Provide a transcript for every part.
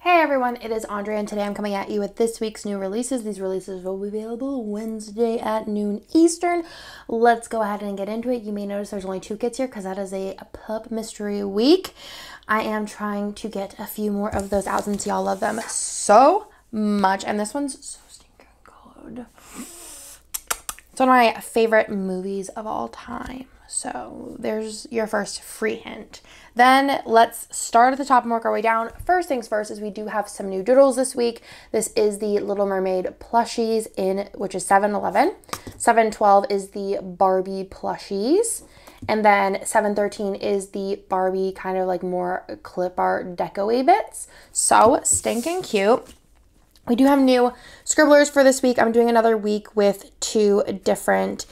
Hey everyone, it is Andrea and today I'm coming at you with this week's new releases. These releases will be available Wednesday at noon Eastern. Let's go ahead and get into it. You may notice there's only 2 kits here because that is a pup mystery week. I am trying to get a few more of those out since y'all love them so much. And this one's so stinking good. It's one of my favorite movies of all time. So there's your first free hint. Then let's start at the top and work our way down. First things first is we do have some new Doodles this week. This is the Little Mermaid plushies which is $7.11. $7.12 is the Barbie plushies. And then $7.13 is the Barbie kind of like more clip art deco-y bits. So stinking cute. We do have new Scribblers for this week. I'm doing another week with 2 different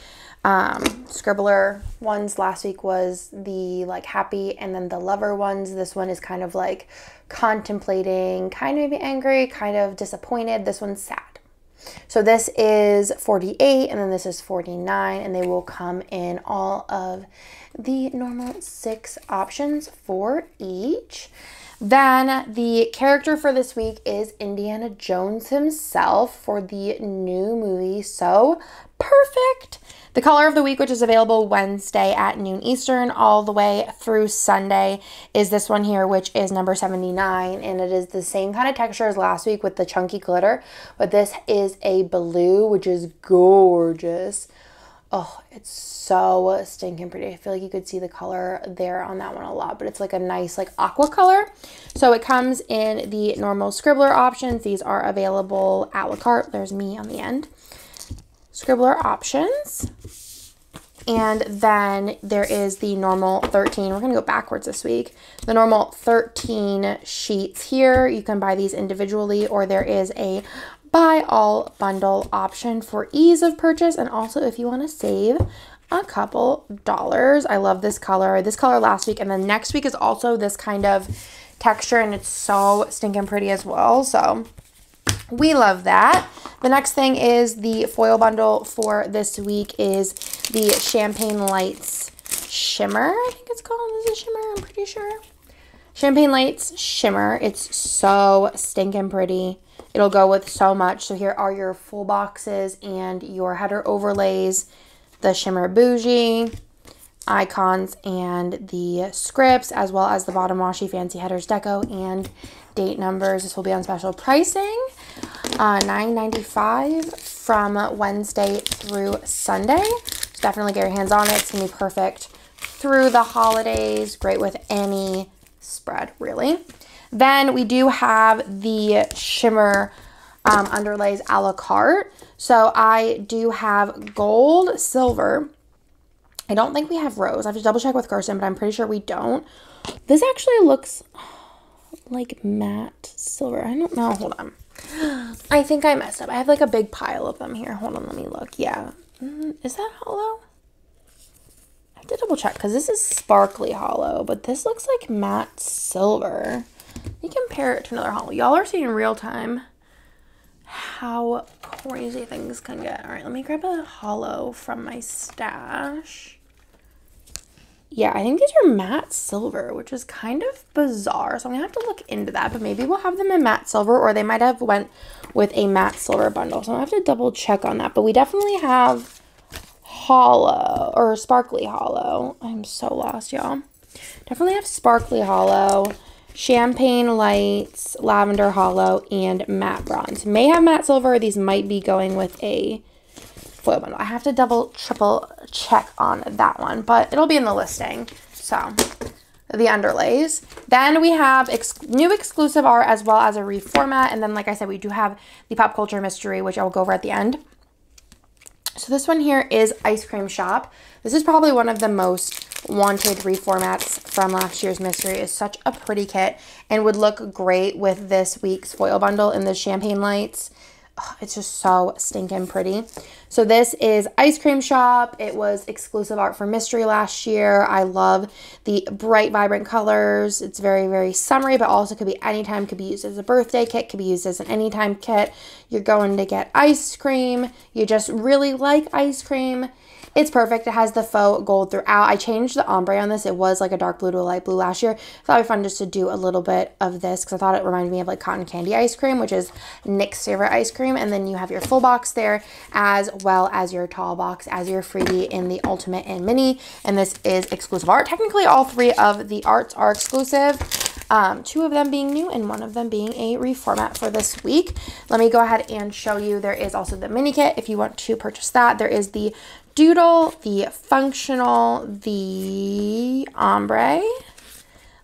Scribbler ones. Last week was the like happy and then the lover ones. This one is kind of like contemplating, kind of maybe angry, kind of disappointed. This one's sad. So this is 48 and then this is 49 and they will come in all of the normal 6 options for each. Then the character for this week is Indiana Jones himself for the new movie. So perfect. The color of the week, which is available Wednesday at noon Eastern all the way through Sunday, is this one here, which is number 79. And it is the same kind of texture as last week with the chunky glitter. But this is a blue, which is gorgeous. Oh, it's so stinking pretty. I feel like you could see the color there on that one a lot, but it's like a nice like aqua color. So it comes in the normal Scribbler options. These are available a la carte. There's me on the end. Scribbler options. And then there is the normal 13. We're going to go backwards this week. The normal 13 sheets here. You can buy these individually or there is a buy all bundle option for ease of purchase. And also if you want to save a couple dollars. I love this color. This color last week. And then next week is also this kind of texture. And it's so stinking pretty as well. So we love that. The next thing is the foil bundle for this week is the Champagne Lights Shimmer. I think it's called. Is it Shimmer? I'm pretty sure. Champagne Lights Shimmer. It's so stinking pretty. It'll go with so much. So here are your full boxes and your header overlays, the Shimmer Bougie, icons, and the scripts, as well as the bottom washi fancy headers deco and date numbers. This will be on special pricing, $9.95 from Wednesday through Sunday. So definitely get your hands on it. It's going to be perfect through the holidays. Great with any spread, really. Then we do have the Shimmer underlays a la carte. So I do have gold, silver. I don't think we have rose. I have to double check with Kirsten, but I'm pretty sure we don't. This actually looks like matte silver. I don't know. Hold on. I think I messed up. I have like a big pile of them here. Hold on. Let me look. Yeah. Is that hollow? I have to double check because this is sparkly hollow, but this looks like matte silver. Let me compare it to another hollow. Y'all are seeing in real time how crazy things can get. All right. Let me grab a hollow from my stash. Yeah, I think these are matte silver, which is kind of bizarre. So I'm going to have to look into that. But maybe we'll have them in matte silver, or they might have went with a matte silver bundle. So I'll have to double check on that. But we definitely have hollow or sparkly hollow. I'm so lost, y'all. Definitely have sparkly hollow, champagne lights, lavender hollow, and matte bronze. May have matte silver. These might be going with a foil bundle. I have to double, triple check on that one, but it'll be in the listing. So the underlays. Then we have new exclusive art as well as a reformat. And then, like I said, we do have the pop culture mystery, which I will go over at the end. So this one here is Ice Cream Shop. This is probably one of the most wanted reformats from last year's mystery. It's such a pretty kit and would look great with this week's foil bundle in the champagne lights. It's just so stinking pretty. So this is Ice Cream Shop. It was exclusive art for Mystery last year. I love the bright, vibrant colors. It's very, very summery, but also could be anytime. Could be used as a birthday kit. Could be used as an anytime kit. You're going to get ice cream. You just really like ice cream. It's perfect. It has the faux gold throughout. I changed the ombre on this. It was like a dark blue to a light blue last year. I thought it'd be fun just to do a little bit of this because I thought it reminded me of like cotton candy ice cream, which is Nick's favorite ice cream. And then you have your full box there as well as your tall box as your freebie in the Ultimate and Mini. And this is exclusive art. Technically, all three of the arts are exclusive. 2 of them being new and 1 of them being a reformat for this week. Let me go ahead and show you. There is also the mini kit if you want to purchase that. There is the Doodle, the Functional, the Ombre,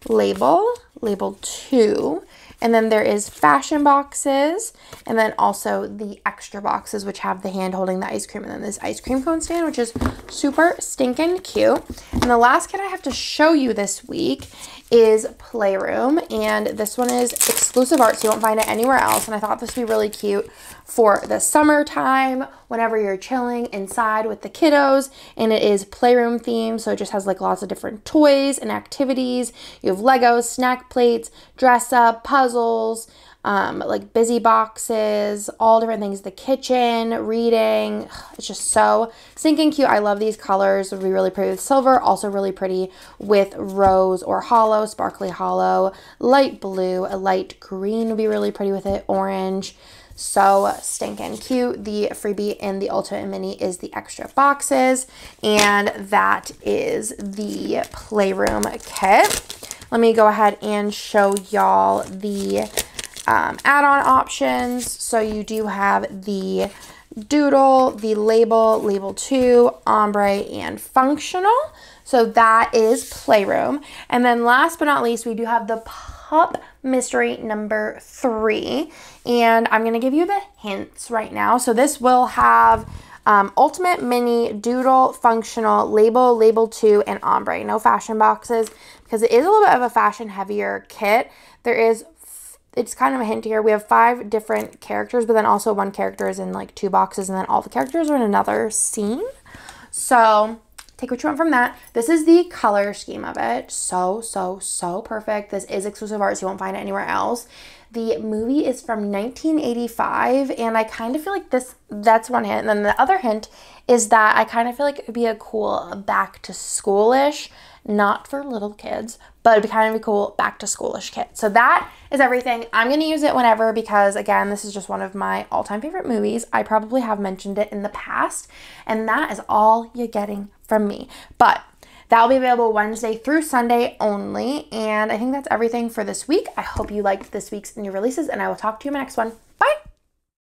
Label 2, and then there is fashion boxes, and then also the extra boxes, which have the hand holding the ice cream, and then this ice cream cone stand, which is super stinking cute. And the last kit I have to show you this week is Playroom, and this one is exclusive art, so you won't find it anywhere else. And I thought this would be really cute for the summertime whenever you're chilling inside with the kiddos. And it is Playroom themed, so it just has like lots of different toys and activities. You have Legos, snack plates, dress up, puzzles, like busy boxes, all different things, the kitchen, reading. It's just so stinking cute. I love these colors. It would be really pretty with silver, also really pretty with rose or hollow, sparkly hollow, light blue, a light green would be really pretty with it, orange. So stinking cute. The freebie in the Ultimate Mini is the extra boxes, and that is the Playroom kit. Let me go ahead and show y'all the add-on options. So you do have the Doodle, the Label 2, Ombre, and Functional. So that is Playroom. And then last but not least, we do have the Pup Mystery number 3. And I'm going to give you the hints right now. So this will have Ultimate Mini, Doodle, Functional, Label 2, and Ombre. No fashion boxes because it is a little bit of a fashion heavier kit. It's kind of a hint here. We have 5 different characters, but then also 1 character is in like 2 boxes, and then all the characters are in another scene. So take what you want from that. This is the color scheme of it. So perfect. This is exclusive art, so you won't find it anywhere else. The movie is from 1985, and I kind of feel like that's one hint. And then the other hint is that I kind of feel like it would be a cool back to school-ish, not for little kids, but it'd be kind of a cool back to school-ish kit. So that is everything. I'm going to use it whenever because, again, this is just one of my all-time favorite movies. I probably have mentioned it in the past, and that is all you're getting from me. But that will be available Wednesday through Sunday only, and I think that's everything for this week. I hope you liked this week's new releases, and I will talk to you in my next one.